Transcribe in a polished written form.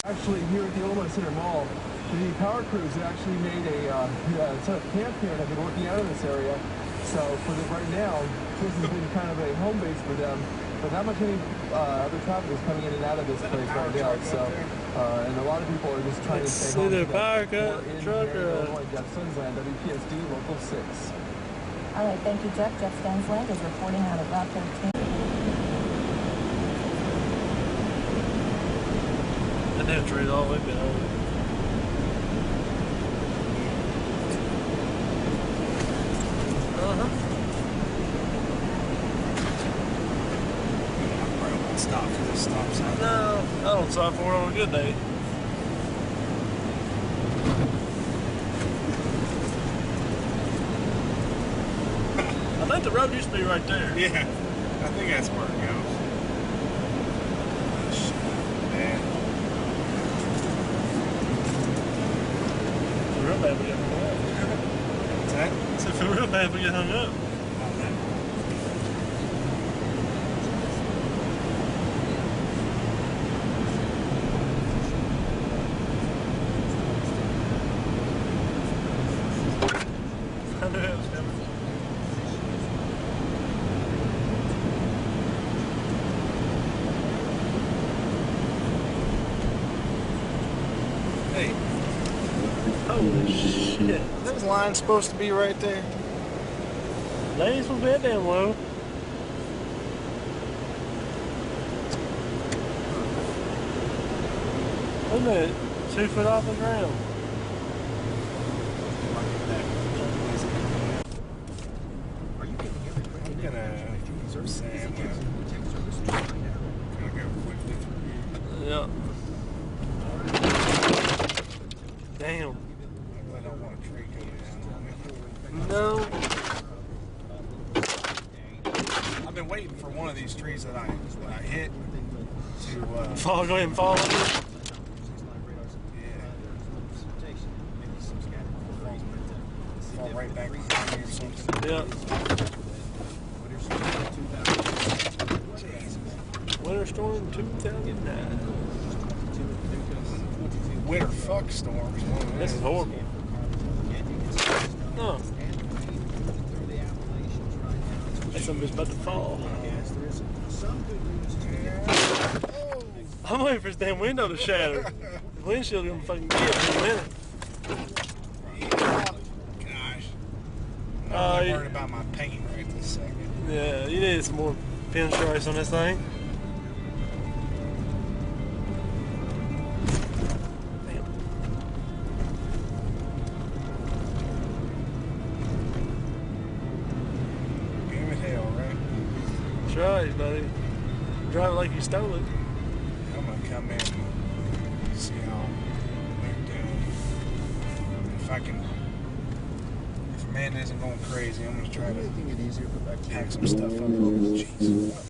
Actually, here at the Omaha Center Mall, the power crews actually made a set up camp here and have been working out of this area. So right now, this has been kind of a home base for them. But not much any other traffic is coming in and out of this place right now. So, and a lot of people are just trying to stay home. Either power cut truck or Jeff Stansland, WPSD Local 6. All right, thank you, Jeff. Jeff Stansland is reporting out of Route 13. That damn tree's all the way behind. Stop for this stop sign. No, I don't stop for it on a good day. I think the road used to be right there. Yeah, I think that's where it goes. Oh, shit, man. It's real bad we get hung up. What's that? It's real bad we get hung up. I knew it was coming. Hey. Holy shit. This line's supposed to be right there. They ain't supposed to be that damn low. Look at it. 2 foot off the ground. I'm gonna say I'm gonna go quickly through. Yeah. Damn. I don't want a tree coming down on me. No. I've been waiting for one of these trees that I hit to Go ahead and fall on it. fall right back behind me or something. Yeah. Winter storm 2009. Winter fuck storms. This is horrible. No. That something's about to fall. I'm waiting for this damn window to shatter. The windshield's gonna fucking get it in a minute. Gosh. I'm not yeah. worried about my paint right this second. Yeah, you need some more pinstripes on this thing. Damn. Damn it, hell, right? That's right, buddy. Drive it like you stole it. I'm gonna come in and see how they're doing. If Amanda isn't going crazy, I'm gonna try to pack some stuff up. Jeez.